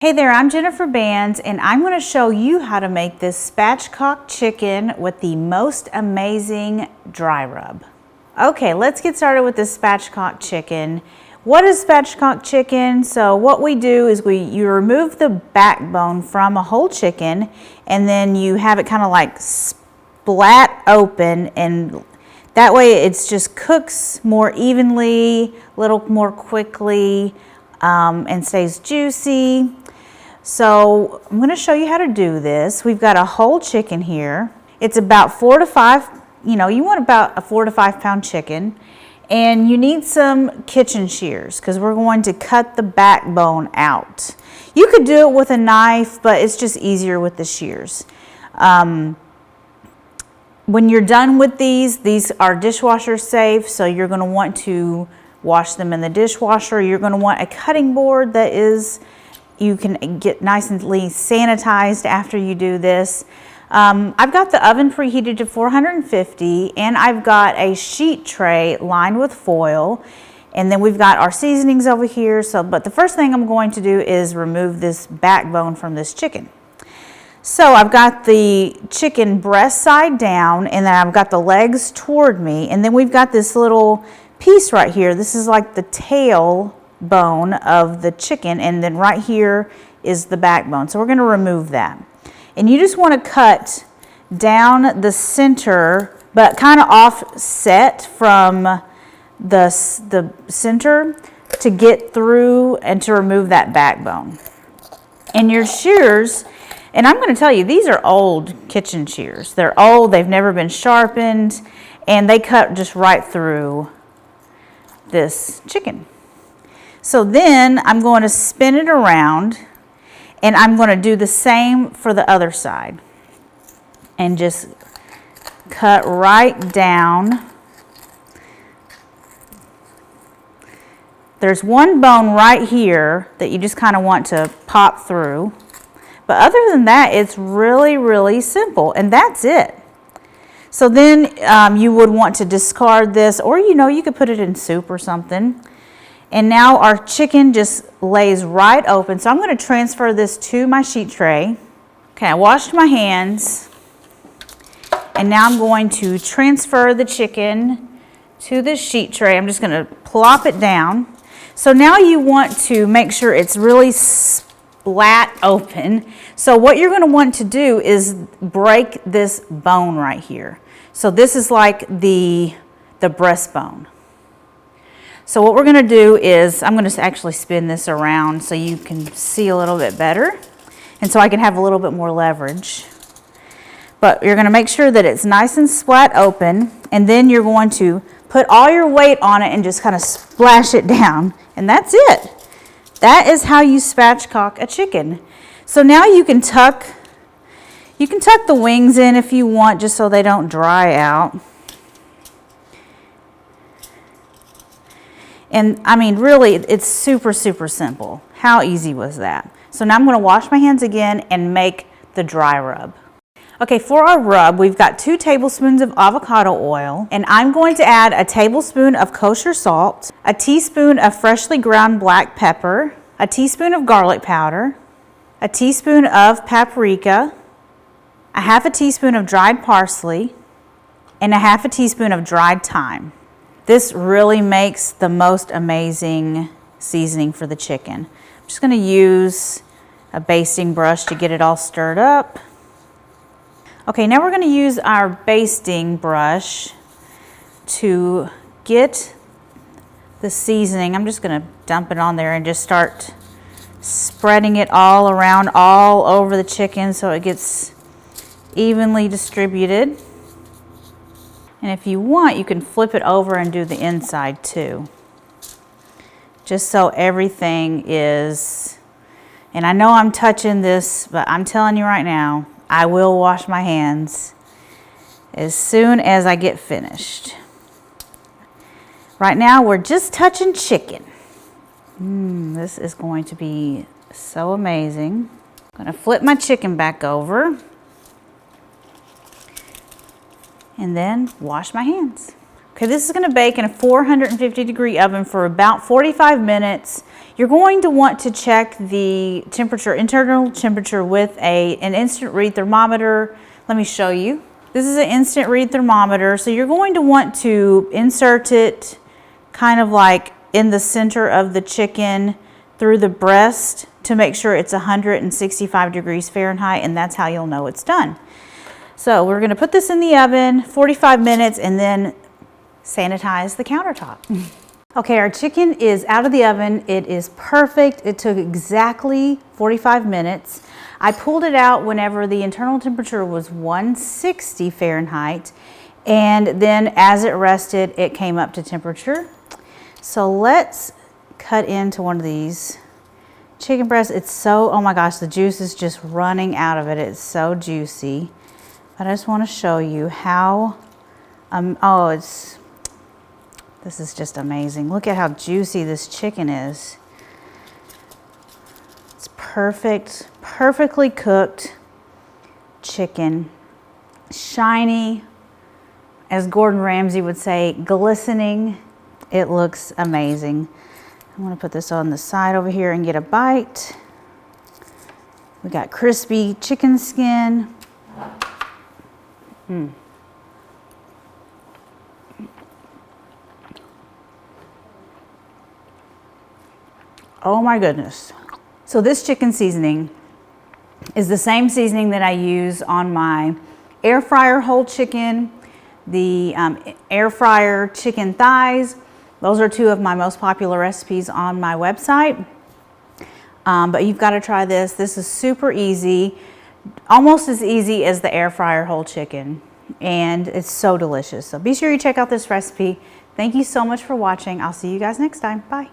Hey there, I'm Jennifer Bands, and I'm going to show you how to make this spatchcock chicken with the most amazing dry rub. Okay, let's get started with this spatchcock chicken. What is spatchcock chicken? So what we do is you remove the backbone from a whole chicken, and then you have it kind of like splat open, and that way it just cooks more evenly, a little more quickly, and stays juicy. So I'm going to show you how to do this. We've got a whole chicken here. It's about 4 to 5, you want about a 4 to 5 pound chicken. And you need some kitchen shears because we're going to cut the backbone out. You could do it with a knife, but it's just easier with the shears. When you're done with these are dishwasher safe, so you're going to want to wash them in the dishwasher. You're going to want a cutting board that you can get nicely sanitized after you do this. I've got the oven preheated to 450, and I've got a sheet tray lined with foil, and then we've got our seasonings over here. But the first thing I'm going to do is remove this backbone from this chicken. So I've got the chicken breast side down, and then I've got the legs toward me, and then we've got this little piece right here. This is like the tail bone of the chicken, and then right here is the backbone. So we're going to remove that. And you just want to cut down the center, but kind of offset from the center to get through and to remove that backbone. And your shears, and I'm going to tell you, these are old kitchen shears. They're old, they've never been sharpened, and they cut just right through this chicken. So then I'm going to spin it around, and I'm going to do the same for the other side and just cut right down. There's one bone right here that you just kind of want to pop through. But other than that, it's really, really simple, and that's it. So then you would want to discard this, or you could put it in soup or something. And now our chicken just lays right open. So I'm going to transfer this to my sheet tray. Okay, I washed my hands. And now I'm going to transfer the chicken to this sheet tray. I'm just going to plop it down. So now you want to make sure it's really splat open. So what you're going to want to do is break this bone right here. So this is like the breastbone. So what we're going to do is I'm going to actually spin this around so you can see a little bit better, and so I can have a little bit more leverage. But you're going to make sure that it's nice and splat open, and then you're going to put all your weight on it and just kind of splash it down, and that's it. That is how you spatchcock a chicken. So now you can tuck the wings in if you want, just so they don't dry out. And I mean, really, it's super, super simple. How easy was that? So now I'm going to wash my hands again and make the dry rub. Okay, for our rub, we've got 2 tablespoons of avocado oil, and I'm going to add a tablespoon of kosher salt, a teaspoon of freshly ground black pepper, a teaspoon of garlic powder, a teaspoon of paprika, a half a teaspoon of dried parsley, and a half a teaspoon of dried thyme. This really makes the most amazing seasoning for the chicken. I'm just going to use a basting brush to get it all stirred up. Okay, now we're going to use our basting brush to get the seasoning. I'm just going to dump it on there and just start spreading it all around, all over the chicken so it gets evenly distributed. And if you want, you can flip it over and do the inside too. Just so everything is, and I know I'm touching this, but I'm telling you right now, I will wash my hands as soon as I get finished. Right now, we're just touching chicken. This is going to be so amazing. I'm going to flip my chicken back over, and then wash my hands. Okay, this is gonna bake in a 450-degree oven for about 45 minutes. You're going to want to check the temperature, internal temperature with an instant read thermometer. Let me show you. This is an instant read thermometer. So you're going to want to insert it kind of like in the center of the chicken through the breast to make sure it's 165 degrees Fahrenheit, and that's how you'll know it's done. So we're gonna put this in the oven 45 minutes and then sanitize the countertop. Okay, our chicken is out of the oven. It is perfect. It took exactly 45 minutes. I pulled it out whenever the internal temperature was 160 Fahrenheit, and then as it rested, it came up to temperature. So let's cut into one of these chicken breasts. It's so, oh my gosh, the juice is just running out of it. It's so juicy. But I just want to show you how, this is just amazing. Look at how juicy this chicken is. It's perfect, perfectly cooked chicken. Shiny, as Gordon Ramsay would say, glistening. It looks amazing. I'm gonna put this on the side over here and get a bite. We got crispy chicken skin. Oh my goodness. So this chicken seasoning is the same seasoning that I use on my air fryer whole chicken, the air fryer chicken thighs. Those are two of my most popular recipes on my website. But you've got to try this. This is super easy, almost as easy as the air fryer whole chicken. And it's so delicious. So be sure you check out this recipe. Thank you so much for watching. I'll see you guys next time. Bye.